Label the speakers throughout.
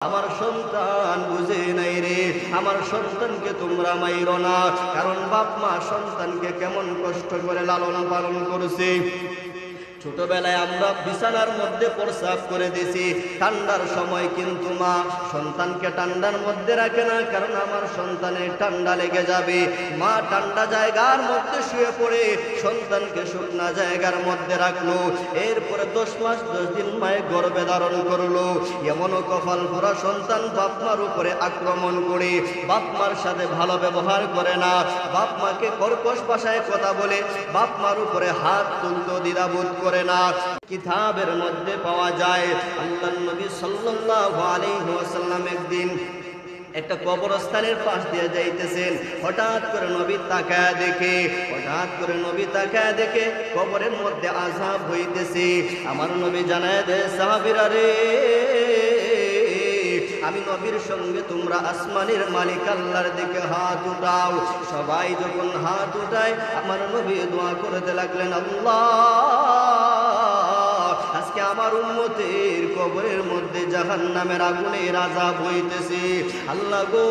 Speaker 1: আমার সন্তান বুঝে নাই রে, আমার সন্তানকে তোমরা মাইরো না, কারণ বাপ মা সন্তানকে কেমন কষ্ট করে লালন পালন করেছে। ছোটবেলায় আমরা বিছানার মধ্যে প্রস্রাব করে দিছি, ঠান্ডার সময় কিন্তু মা সন্তানকে ঠান্ডার মধ্যে রাখে না, কারণ আমার সন্তানের ঠান্ডা লেগে যাবে। মা ঠান্ডা জায়গার মধ্যে শুয়ে পড়ে সন্তানকে শুকনা জায়গার মধ্যে রাখলো। এরপরে 10 মাস 10 দিন মায়ের গর্ভে ধারণ করলো। এমনও কপাল ভরা সন্তান বাপ মার উপরে আক্রমণ করে বাপ মার সাথে ভালো ব্যবহার করে না, বাপ মাকে কর্কশ ভাষায় কথা বলে বাপ মার উপরে হাত তুলতে দ্বিধাবোধ করে না। কিতাবের মধ্যে পাওয়া যায় আল্লাহর নবী সাল্লাল্লাহু আলাইহি ওয়াসাল্লাম একদিন একটা কবরস্থানের পাশ দিয়ে যাইতেছেন। হঠাৎ করে নবী তাকায় দেখে কবরের মধ্যে আযাব হইতেছে। আমার নবী জানায় দেয়, সাহাবীরা রে, আমি নবীর সঙ্গে তোমরা আসমানের মালিক আল্লাহর দিকে হাত উঠাও। সবাই যখন হাত উঠায় আমার নবী দোয়া করতে লাগলেন, আল্লাহ, আজকে আমার উম্মতের কবরের মধ্যে জাহান্নামের আগুনের আযাব হইতেছে। আল্লাহ গো,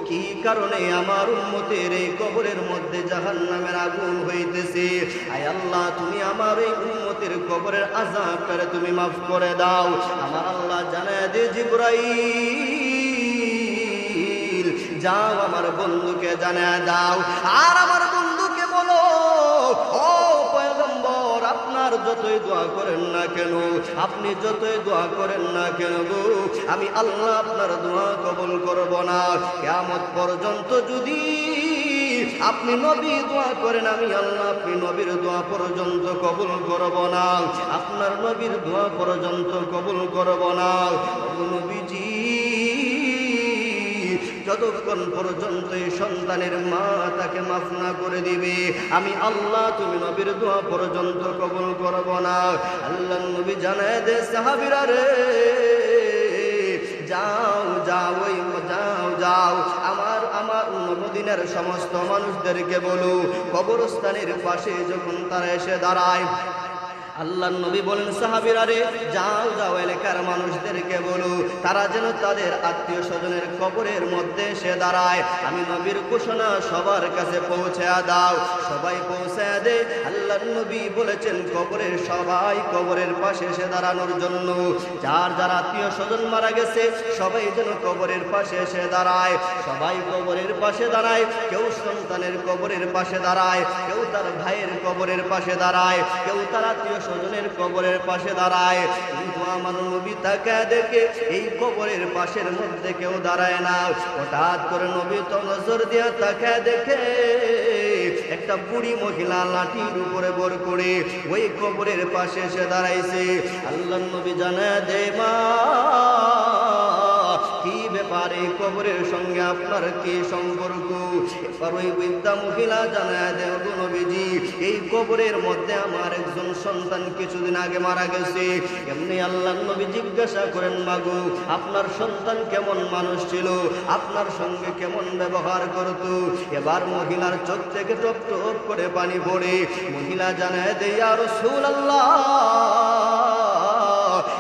Speaker 1: কি কারণে আমার উম্মতের এই কবরের মধ্যে জাহান্নামের আগুন হইতেছে? আয় আল্লাহ, তুমি আমার এই উম্মতের কবরের আযাবটারে তুমি মাফ করে দাও। আমার আল্লাহ জানায় দে, জিবরাইল যাও আমার বন্ধুকে জানায় দাও, আর আমার বন্ধুকে বলো, ও পয়গম্বর, আপনার যতই দোয়া করেন না কেন, আপনি যতই দোয়া করেন না কেন গো, আমি আল্লাহ আপনার দোয়া কবুল করব না। কিয়ামত পর্যন্ত যদি আপনি নবী দোয়া করেন, আমি আল্লাহ আপনি নবীর দোয়া পর্যন্ত কবুল করব না, আপনার নবীর দোয়া পর্যন্ত কবুল করব না। নবীজি, যতক্ষণ পর্যন্ত এই সন্তানের মা তাকে মাফ না করে দিবে, আমি আল্লাহ তুমি নবীর দোয়া পর্যন্ত কবুল করব না। আল্লাহর নবী জানায় দে, সাহাবীরা রে, যাও যাও, ওই যাও যাও, আমার মদিনার সমস্ত মানুষদেরকে বলো, কবরস্থানের পাশে যখন তারা এসে দাঁড়ায়, আল্লাহর নবী বলেন, সাহাবীরা রে, যাও যাও, এলাকার মানুষদেরকে বলো তারা যেন তাদের আত্মীয় স্বজনের কবরের মধ্যে এসে দাঁড়ায়। আমি নবীর ঘোষণা সবার কাছে পৌঁছে দাও। সবাই পৌঁছে দে। আল্লাহর নবী বলেছেন, কবরের সবাই কবরের পাশে এসে দাঁড়ানোর জন্য। যার যার আত্মীয় স্বজন মারা গেছে সবাই যেন কবরের পাশে এসে দাঁড়ায়। সবাই কবরের পাশে দাঁড়ায়, কেউ সন্তানের কবরের পাশে দাঁড়ায়, কেউ তার ভাইয়ের কবরের পাশে দাঁড়ায়, কেউ তার আত্মীয় স্বজনের কবরের পাশে দাঁড়ায়। কিন্তু আমার নবী তাকায় দেখে এই কবরের পাশের মধ্যে কেউ দাঁড়ায় না। হঠাৎ করে নবী তো নজর দিয়ে তাকায় দেখে একটা বুড়ি মহিলা লাঠির উপরে ভর করে ওই কবরের পাশে এসে দাঁড়াইছে। আল্লাহর নবী জানায় দে, মা, কি ব্যাপারে, কবরের সঙ্গে আপনার কি সম্পর্ক? এবার ওই বৃদ্ধা মহিলা জানায় দেও, গো নবীজি, এই কবরের মধ্যে আমার একজন সন্তান কিছুদিন আগে মারা গেছে। এমনি আল্লাহর নবী জিজ্ঞাসা করেন, মাগো, আপনার সন্তান কেমন মানুষ ছিল, আপনার সঙ্গে কেমন ব্যবহার করত? এবার মহিলার চোখ থেকে টপ টপ করে পানি পড়ে। মহিলা জানায় দে, ইয়া রাসূলুল্লাহ,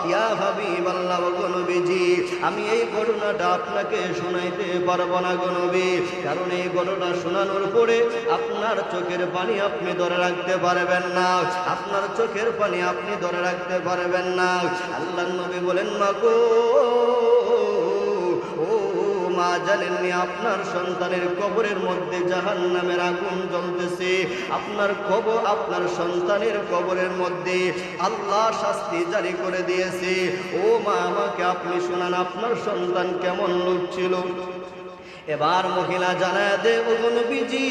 Speaker 1: ইয়া হাবিবাল্লাহ, গো নবীজি, আমি এই ঘটনাটা আপনাকে শোনাইতে পারবো না গো নবী, কারণ এই ঘটনা শোনানোর পরে আপনার চোখের পানি আপনি ধরে রাখতে পারবেন না, আপনার চোখের পানি আপনি ধরে রাখতে পারবেন না। আল্লাহর নবী বলেন, মা গো, ও মা, জানেননি আপনার সন্তানের কবরের মধ্যে জাহান্নামের আগুন জ্বলতেছে? আপনার সন্তানের কবরের মধ্যে আল্লাহ শাস্তি জারি করে দিয়েছে। ও মা, আমাকে আপনি শোনান, আপনার সন্তান কেমন লোক ছিল? এবার মহিলা জানায় দে, ও নবীজি,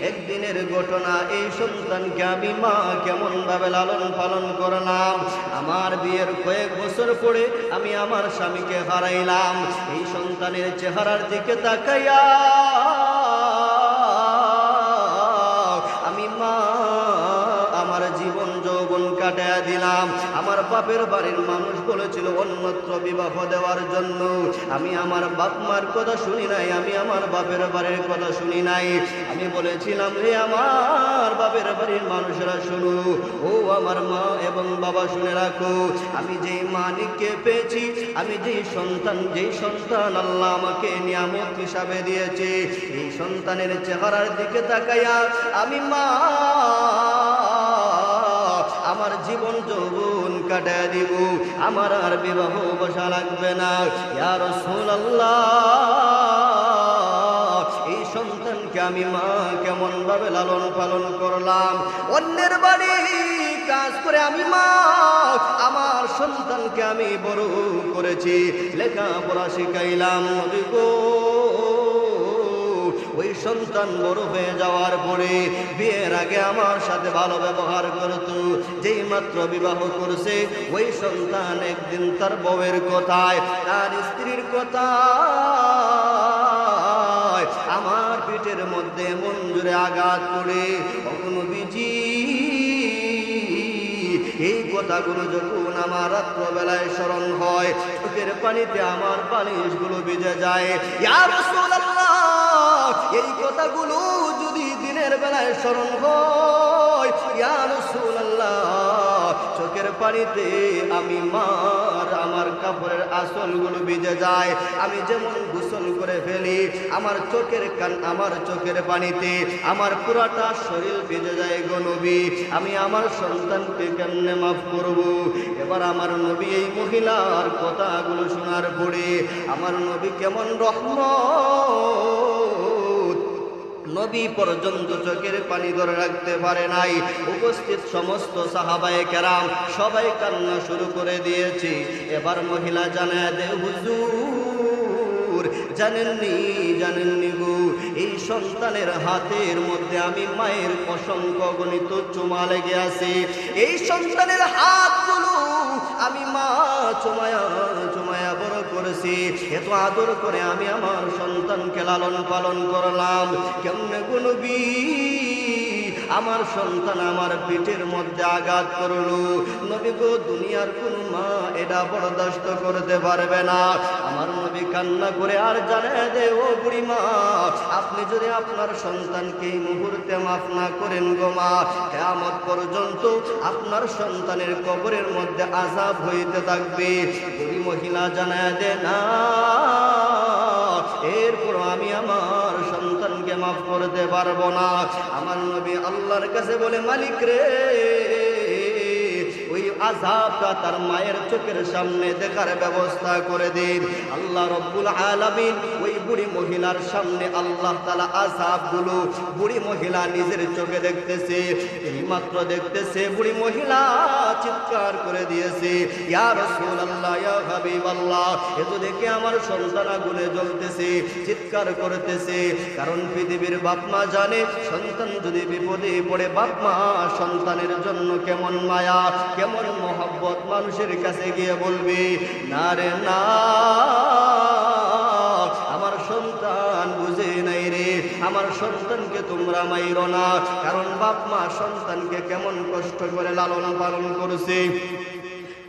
Speaker 1: একদিনের ঘটনা, এই সন্তানকে আমি মা কেমন ভাবে লালন পালন করলাম। আমার বিয়ের কয়েক বছর পরে আমি আমার স্বামীকে হারাইলাম। এই সন্তানের চেহারার দিকে তাকাইয়া আমি মা আমার জীবন যৌবন কাটিয়ে দিলাম। আমার বাপের বাড়ির মানুষ বলেছিল অন্যত্র বিবাহ দেওয়ার জন্য, আমি আমার বাপ মার কথা শুনি নাই, আমি আমার বাপের বাড়ির কথা শুনি নাই। আমি বলেছিলাম, হে আমার বাপের বাড়ির মানুষেরা শুনো, ও আমার মা এবং বাবা শুনে রাখো, আমি যেই মানিককে পেয়েছি, আমি যেই সন্তান আল্লাহ আমাকে নিয়ামত হিসাবে দিয়েছে, এই সন্তানের চেহারার দিকে তাকাইয়া আমি মা আমার জীবন যৌবন কাটায় দিব, আমার আর বিবাহ বসা লাগবে না। ইয়া রাসূলুল্লাহ, এই সন্তানকে আমি মা কেমন ভাবে লালন পালন করলাম, অন্যের বাড়ি কাজ করে আমি মা আমার সন্তানকে আমি বড় করেছি, লেখাপড়া শিখাইলাম। নবী গো, ওই সন্তান বড় হয়ে যাওয়ার পরে বিয়ের আগে আমার সাথে ভালো ব্যবহার করত, যেই মাত্র বিবাহ করছে ওই সন্তান একদিন তার বউয়ের কথায়, তার স্ত্রীর কথায় আমার পিঠের মধ্যে মন জুড়ে আঘাত করে, নবীজি এই কথাগুলো যখন আমার রাত্রবেলায় স্মরণ হয়, চোখের পানিতে আমার বালিশগুলো ভিজে যায়। ইয়া রাসূলুল্লাহ, এই কথাগুলো যদি দিনের বেলায় স্মরণ হয়, ইয়া রাসূলুল্লাহ, চোখের পানিতে আমি আমার কাপড়ের আঁচলগুলো ভিজে যায়। আমি যেমন গোসল করে ফেলি, আমার চোখের পানিতে আমার পুরাটা শরীর ভিজে যায় গো নবী, আমি আমার সন্তানকে কেমনে মাফ করব? এবার আমার নবী এই মহিলার কথাগুলো শোনার পরে আমার নবী কেমন রহমত, নবী পর্যন্ত চোখের পানি ধরে রাখতে পারে নাই। উপস্থিত সমস্ত সাহাবায়ে কেরাম সবাই কান্না শুরু করে দিয়েছে। এবার মহিলা জানায় দে, হুজুর জানেননি গো, এই সন্তানের হাতের মধ্যে আমি মায়ের অসংখ্য গণিত চুমা লেগে আছে, এই সন্তানের হাতগুলো আমি মা চুমায়া বড় করেছি, এত আদর করে আমি আমার সন্তানকে লালন পালন করলাম, কেমনে গো নবী আমার সন্তান আমার পিঠের মধ্যে আঘাত করলো? নবী গো, দুনিয়ার কোন মা এটা বরদাস্ত করতে পারবে না। আমার নবী কান্না করে আর জানায় দে, ও বুড়ি মা, আপনি যদি আপনার সন্তানকে এই মুহূর্তে মাফ না করেন গো মা, কিয়ামত পর্যন্ত আপনার সন্তানের কবরের মধ্যে আযাব হইতে থাকবে। বুড়ি মহিলা জানায় দে, না, এরপর আমি আমার সন্তানকে মাফ করতে পারবো না। আমার নবী আল্লাহর কাছে বলে, মালিক রে, ওই আযাবটা তার মায়ের চোখের সামনে দেখার ব্যবস্থা করে দিন। আল্লাহ রব্বুল আলামিন ওই বুড়ি মহিলার সামনে আল্লাহ তাআলা আযাবগুলো বুড়ি মহিলা নিজের চোখে দেখতেছে। এইমাত্র দেখতেছে, বুড়ি মহিলা চিৎকার করে দিয়েছে, ইয়া রাসূলুল্লাহ, ইয়া হাবিবাল্লাহ, এত দেখে আমার সন্তান আগুনে জ্বলতেছে, চিৎকার করতেছে। কারণ পৃথিবীর বাপ মা জানে, সন্তান যদি বিপদে পড়ে বাপ মা সন্তানের জন্য কেমন মায়া, কেমন মহব্বত মানুষের কাছে গিয়ে বলবে, না রে না, আমার সন্তান বুঝে নাই রে, আমার সন্তানকে তোমরা মাইরো না। কারণ বাপ মা সন্তানকে কেমন কষ্ট করে লালন পালন করছে।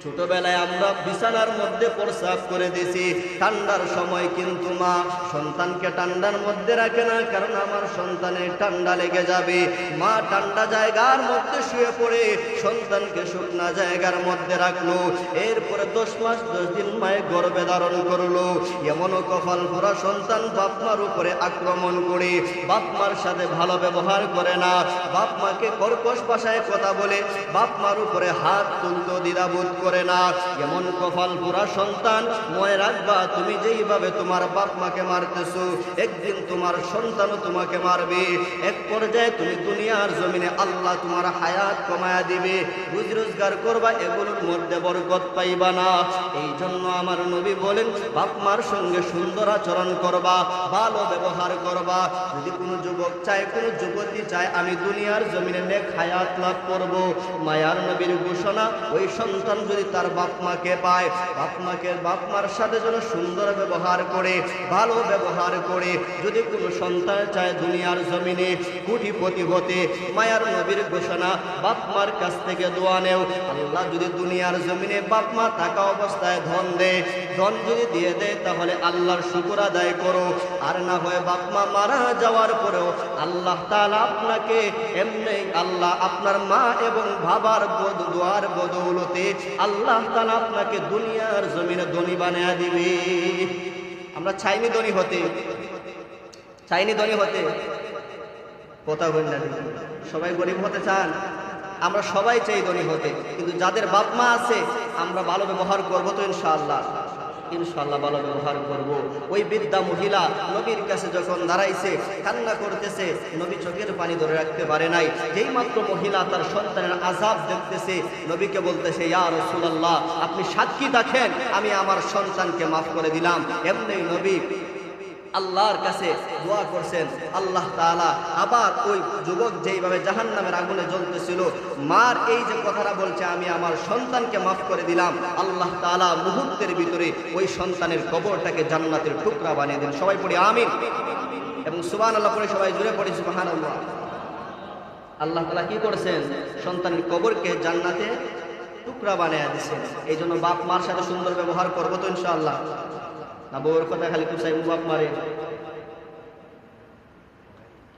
Speaker 1: ছোটবেলায় আমরা বিছানার মধ্যে প্রস্রাব করে দিছি, ঠান্ডার সময় কিন্তু মা সন্তানকে ঠান্ডার মধ্যে রাখে না, কারণ আমার সন্তানের ঠান্ডা লেগে যাবে। মা ঠান্ডা জায়গার মধ্যে শুয়ে পড়ে সন্তানকে শুকনা জায়গার মধ্যে রাখলো। এরপরে 10 মাস 10 দিন মায়ের গর্ভে ধারণ করলো। এমনও কপাল ভরা সন্তান বাপ মার উপরে আক্রমণ করে বাপ মার সাথে ভালো ব্যবহার করে না, বাপ মাকে কর্কশ ভাষায় কথা বলে বাপ মার উপরে হাত তুলতে দ্বিধাবোধ করে না। এমন কপাল পুরা সন্তান, মনে রাখবা, তুমি যেইভাবে তোমার বাপ মাকে মারতেছো, একদিন তোমার সন্তানও তোমাকে মারবে। এক পর্যায়ে তুমি দুনিয়ার জমিনে আল্লাহ তোমার হায়াত কমায়া দিবে, রুজি রোজগার করবা, এগুলোর মধ্যে বরকত পাইবা না। এই জন্য আমার নবী বলেন, বাপ মার সঙ্গে সুন্দর আচরণ করবা, ভালো ব্যবহার করবা। যদি কোনো যুবক চায়, কোনো যুবতী চায় আমি দুনিয়ার জমিনে নেক হায়াত লাভ করব, মায়ার নবীর ঘোষণা, ওই সন্তান যদি যদি তার বাপ মাকে পায়, বাপ মার সাথে যেন সুন্দর ব্যবহার করে, ভালো ব্যবহার করে। যদি কোনো সন্তান চায় দুনিয়ার জমিনে কোটিপতি হতে, মায়ার নবীর ঘোষণা, বাপ মার কাছ থেকে দোয়া নেও। আল্লাহ যদি দুনিয়ার জমিনে বাপ মা থাকা অবস্থায় ধন দেয়, ধন যদি দিয়ে দেয়, তাহলে আল্লাহর শুকর আদায় করো। আর না হয় বাপ মা মারা যাওয়ার পরেও আল্লাহ তাআলা আপনাকে এমনি, আল্লাহ আপনার মা এবং বাবার দোয়ার বদৌলতে আল্লাহ তাআলা আপনাকে দুনিয়ার জমিনে ধনী বানিয়ে দিবে। আমরা চাইনি ধনী হতে, চাইনি ধনী হতে, কথা বলেন না, সবাই গরিব হতে চান? আমরা সবাই চাই ধনী হতে, কিন্তু যাদের বাপ মা আছে আমরা ভালো ব্যবহার করবো তো ইনশাআল্লাহ, ইনশাআল্লাহ ভালো ব্যবহার করব। ওই বৃদ্ধা মহিলা নবীর কাছে যখন দাঁড়াইছে, কান্না করতেছে, নবী চোখের পানি ধরে রাখতে পারে নাই। যেই মাত্র মহিলা তার সন্তানের আযাব দেখতেছে, নবীকে বলতেছে, ইয়া রাসূলুল্লাহ, আপনি সাক্ষী থাকেন, আমি আমার সন্তানকে মাফ করে দিলাম। এমনি নবী আল্লাহর কাছে দোয়া করছেন। আল্লাহ তাআলা আবার ওই যুবক যেইভাবে জাহান্নামের আগুনে জ্বলতেছিল, মার এই যে কথাটা বলছে, আমি আমার সন্তানকে মাফ করে দিলাম, আল্লাহ তাআলা মুহূর্তের ভিতরে ওই সন্তানের কবরটাকে জান্নাতের টুকরা বানিয়ে দেন। সবাই পড়ি আমিন এবং সুবহানাল্লাহ পড়ে সবাই জুড়ে পড়ি সুবহানাল্লাহ। আল্লাহ তাআলা কি করেছেন? সন্তানের কবরকে জান্নাতে টুকরা বানিয়ে দিয়েছেন। এই জন্য বাপ মার সাথে সুন্দর ব্যবহার করবো তো ইনশাআল্লাহ, না বউর কথা খালি কুসাই বাপ মারে।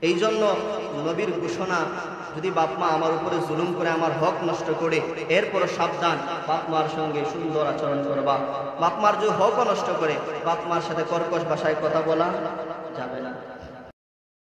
Speaker 1: এই জন্য নবীর ঘোষণা, যদি বাপ মা আমার উপরে জুলুম করে, আমার হক নষ্ট করে, এরপরও সাবধান, বাপ মার সঙ্গে সুন্দর আচরণ করবা। বাপ মার যদি হক নষ্ট করে, বাপ মার সাথে কর্কশ ভাষায় কথা বলা যাবে না।